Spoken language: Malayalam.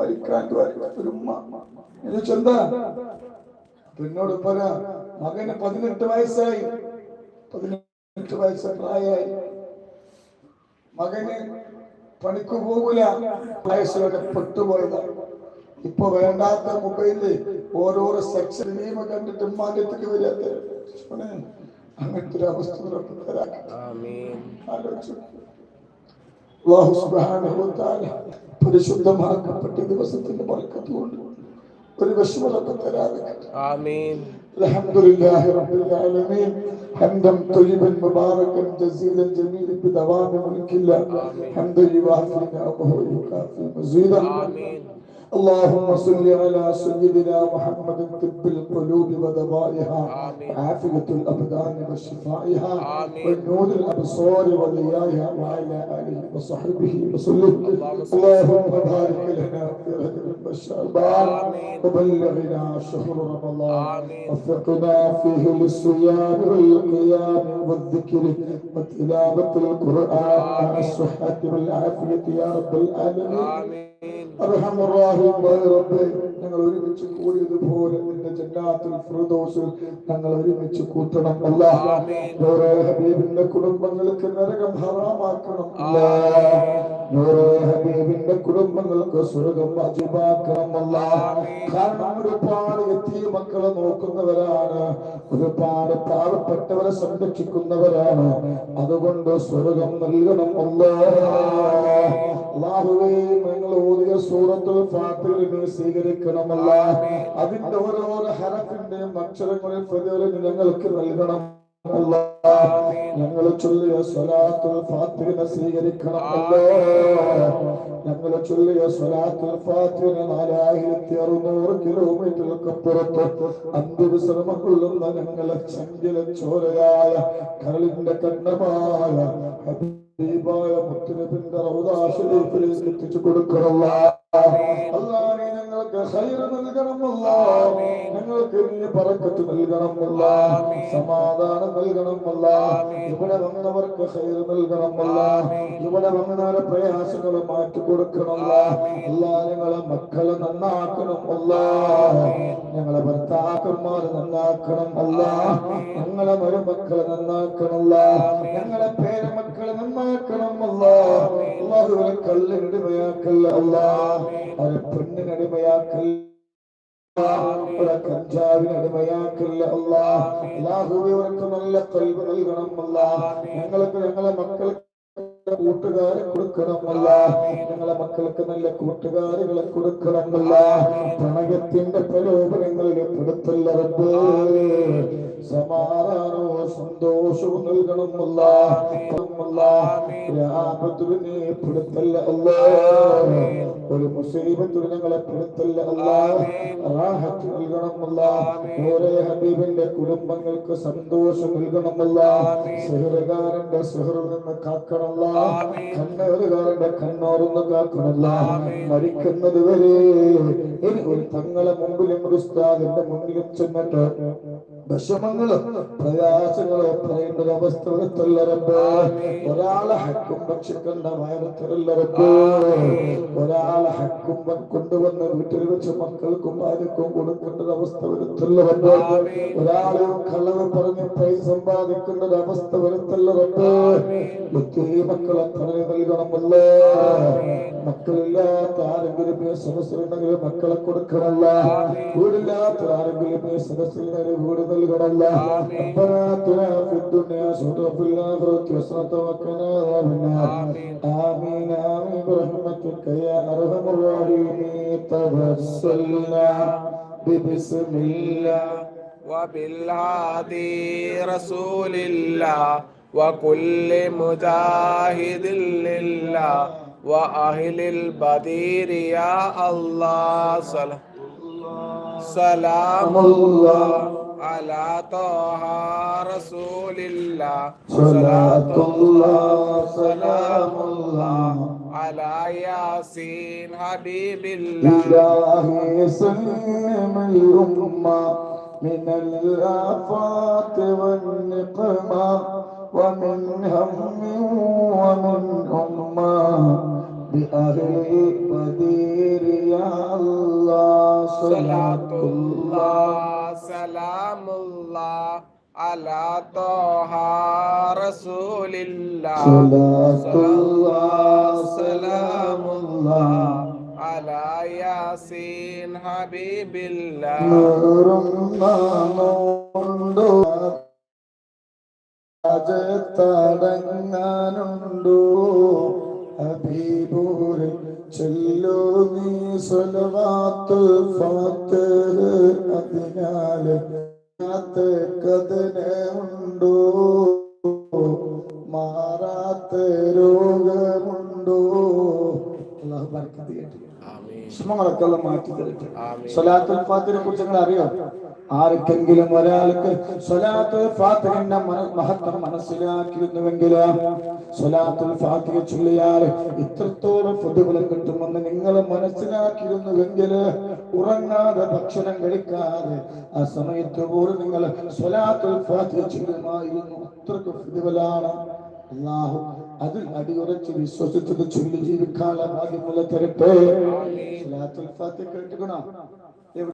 മരിക്കാൻ ഒരു ഉമ്മ ചെന്താ എന്നോട് പറ, മകന് 18 വയസ്സായി, 18 വയസ്സ് പ്രായമായി, മകന് പണിക്ക് പോകൂല, വയസ്സോടെ പെട്ടുപോയതാണ്. ഇപ്പൊ വേണ്ടാത്ത മൊബൈലില് ഓരോരോ സെക്ഷൻ നിയമ കണ്ടിട്ട് ഉമ്മാന്റെത്തേക്ക് വരാത്ത അങ്ങനത്തെ ഒരു അവസ്ഥ അല്ലാഹു സുബ്ഹാനഹു വ തആല പരിശുദ്ധമാക്കപ്പെട്ട ദിവസത്തിന്റെ ബർക്കത്ത് കൊണ്ട് ഒരു വിഷമമൊക്കെ തരാതെ ആമീൻ. അൽഹംദുലില്ലാഹി റബ്ബിൽ ആലമീൻ ഹംദൻ തയ്യിബൻ മുബാറകൻ ജസീലൻ ജമീലൻ ബിദവാമി മുൽക്കില്ലാ ഹംദൻ യുവാഫി നിഅമഹു വയുകാഫി മസീദ. ആമീൻ. اللهم صل على سيدنا محمد طب القلوب ودوائها عافية الأبدان وشفائها والنور الأبصار وضيائها وعلى آله وصحبه وسلم. اللهم بارك لنا في رجب وشعبان وبلغنا شهر رمضان وفقنا فيه للصيام والقيام والذكر وتلاوة القرآن مع الصحة والعافية يا رب العالمين. ഞങ്ങൾ ഒരുമിച്ച് കൂടിയതുപോലെ നിന്റെ ജന്നാത്തുൽ ഫിർദൗസിൽ ഞങ്ങൾ ഒരുമിച്ച് കൂട്ടണം അല്ലാഹ്. നൂറേ ഹബീബിന്റെ കുടുംബങ്ങൾക്ക് നരകം ഹറാമാക്കണം അല്ലാഹ്. നൂറേ ഹബീബിന്റെ കുടുംബങ്ങൾക്ക് സ്വർഗ്ഗം വാജിബാക്കണം അല്ലാഹ്. കാരണം ഒരുപാട് യതീം മക്കളെ നോക്കുന്നവരാണ്, ഒരുപാട് പാവപ്പെട്ടവരെ സംരക്ഷിക്കുന്നവരാണ്. അതുകൊണ്ട് സ്വർഗ്ഗം നൽകണം അല്ലാഹ്. അല്ലാഹുവേ, ഞങ്ങൾ ഓതിയ സൂറത്തുൽ ഫാത്തിഹ സ്വീകരിക്കണമല്ല. അതിന്റെ ഓരോരോ ഹറഫിന്റെയും അക്ഷരങ്ങളിൽ പ്രതിഫലം ഞങ്ങൾക്ക് നൽകണം അല്ലാഹ്. ഞങ്ങൾ ചൊല്ലിയ സ്വലാത്തുൽ ഫാത്തിഹ സ്വീകരിക്കണമല്ലോ. ഞങ്ങൾ ചൊല്ലിയ സ്വലാത്തുൽ ഫാത്തിഹ 4600 കിലോമീറ്ററുകൾക്കപ്പുറത്ത് അന്ത്യവിശ്രമം കൊള്ളുന്ന ഞങ്ങളെ ചഞ്ചല ചോരയായ കരളിന്റെ കണ്ണമായ ഹബീബായ മുത്തുനബിയുടെ റൗദാ ശരീഫിലേക്ക് എത്തിച്ചു കൊടുക്കണം അല്ലാഹ്. ഞങ്ങൾക്ക് ഖൈർ നൽകണം അല്ലാഹ്. ഞങ്ങൾക്ക് നീ ബറക്കത്ത് നൽകണം അല്ലാഹ്. സമാധാനം നൽകണം അല്ലാഹ്. ഇവിടെ വന്നവർക്ക് ഖൈർ നൽകണം അല്ലാഹ്. ഇവിടെ വന്നവരെ പ്രയാസങ്ങൾ മാറ്റി കൊടുക്കണം അല്ലാഹ്. ഞങ്ങളെ മക്കളെ നന്നാക്കണം അല്ലാഹ്. ഞങ്ങളെ ഭർത്താക്കന്മാരെ നന്നാക്കണം അല്ലാഹ്. ഞങ്ങളെ മരുമക്കളെ നന്നാക്കണം അല്ലാഹ്. ഞങ്ങളെ പേരമക്കളെ നന്നാക്കണം അല്ലാഹ്. അല്ലാഹുവേ, കള്ളിനടിമയാക്കല്ല അല്ലാഹ്. അവരെ പെണ്ണിനടിമയാക്കല്ല, കഞ്ചാവിനടിമയാക്കല്ല അല്ലാഹ്. അല്ലാഹുവേ, അവർക്ക് നല്ല ഖൽബ് നൽകണം അല്ലാഹ്. ഞങ്ങൾക്ക് ഞങ്ങളെ മക്കൾക്ക് കൂട്ടുകാരെ കൊടുക്കണമല്ല. ഞങ്ങളെ മക്കൾക്ക് നല്ല കൂട്ടുകാരികളെ കൊടുക്കണമല്ല. പ്രണയത്തിന്റെ പ്രലോഭനങ്ങളിൽ പെടുത്തല്ല റബ്ബേ. സമാധാനവും സന്തോഷവും നൽകണമല്ല. ആപത്തിനെ പെടുത്തല്ല അല്ലാഹ്. ഒരു മുസീബത്തിന് ഞങ്ങളെ പെടുത്തല്ല അല്ലാഹ്. റാഹത്ത് നൽകണമല്ല. ഓരോ ഹബീബിന്റെ കുടുംബങ്ങൾക്ക് സന്തോഷം നൽകണമല്ല. സിഹ്റുകാരന്റെ സിഹ്റിൽ നിന്ന് കാക്കണമല്ല. കണ്ണേറുകാരന്റെ കണ്ണോർന്ന് കാക്കണമല്ല. മരിക്കുന്നത് വരെ ഇനി ഒരു തങ്ങളെ മുമ്പിലും ഒരു ഉസ്താദിന്റെ മുന്നിലും ചെന്നിട്ട് വിഷമങ്ങളും പ്രയാസങ്ങളോ പറയേണ്ട ഒരു അവസ്ഥ വരുത്തല്ല റബ്ബേ. ഒരാളെ ഹക്കും ഭക്ഷിക്കേണ്ട വയറത്തല്ല റബ്ബേ. ഒരാളെ ഹക്കും കൊണ്ടുവന്ന് വീട്ടിൽ വെച്ച് മക്കൾക്കും ഭാര്യക്കും കൊടുക്കേണ്ട ഒരു അവസ്ഥ വരുത്തല്ല റബ്ബേ. ഒരാളെയും കളവ് പറഞ്ഞ് പൈസ സമ്പാദിക്കേണ്ട ഒരു അവസ്ഥ വരുത്തല്ല റബ്ബേ. മക്കളെ പറഞ്ഞു നൽകണമല്ലോ. മക്കളില്ലാത്ത ആരെങ്കിലും സദസ്സിലുണ്ടെങ്കിൽ മക്കളെ കൊടുക്കണമല്ല. വീടില്ലാത്ത ആരെങ്കിലും സദസ്സിലുണ്ടെങ്കിൽ വീട് നൽകണമല്ല. آمين آمين برحمتك يا أرحم الراحمين. توسلنا ببسم الله وبالهادي رسول الله وكل مجاهد لله وأهل البدير يا الله. سلام الله على طه رسول الله. صلاة الله سلام الله على ياسين حبيب الله. إلهي سلم الأمة من الآفات والنقمة ومن هم ومن أمة بأهل القدير يا Salatullah Salamullah ala Taha Rasulillah. Salatullah Salamullah ala Yasin Habibillah. തടങ്ങാനുണ്ടോ ഹബീബൂരെ ചൊല്ലു നീ സ്വലവാത്തുൽ ഫാത്തിഹ് അതിനാല് കഥനമുണ്ടോ മാറാത്ത രോഗമുണ്ടോ അല്ലാഹു ബർക്കത്ത് ചെയ്യട്ടെ. വിഷമങ്ങളൊക്കെ അല്ലാഹു മാറ്റി തരട്ടെ. സ്വലാത്തുൽ ഫാത്തിഹയെ കുറിച്ച് നിങ്ങൾ അറിയോ? ആർക്കെങ്കിലും ഒരാൾക്ക് സ്വലാത്തുൽ ഫാത്തിഹയുടെ മഹത്വം മനസ്സിലാക്കിയിരുന്നുവെങ്കിൽ സ്വലാത്തുൽ ഫാത്തിഹ ചൊല്ലിയാൽ ഇത്രത്തോളം പ്രതിഫലം കിട്ടുമെന്ന് നിങ്ങൾ മനസ്സിലാക്കിയിരുന്നുവെങ്കിൽ ഉറങ്ങാതെ ഭക്ഷണം കഴിക്കാതെ ആ സമയത്ത് പോലും നിങ്ങൾ സ്വലാത്തുൽ ഫാത്തിഹ ചൊല്ലുമായിരുന്നു. അത്രക്ക് പ്രതിഫലമാണ്. അല്ലാഹു അതിൽ അടിയുറച്ച് വിശ്വസിച്ചത് ചൊല്ലി ജീവിക്കാനുള്ള ഭാഗ്യമുള്ള തരട്ടെ. സ്വലാത്തുൽ ഫാത്തിഹ കേട്ടുകണോ?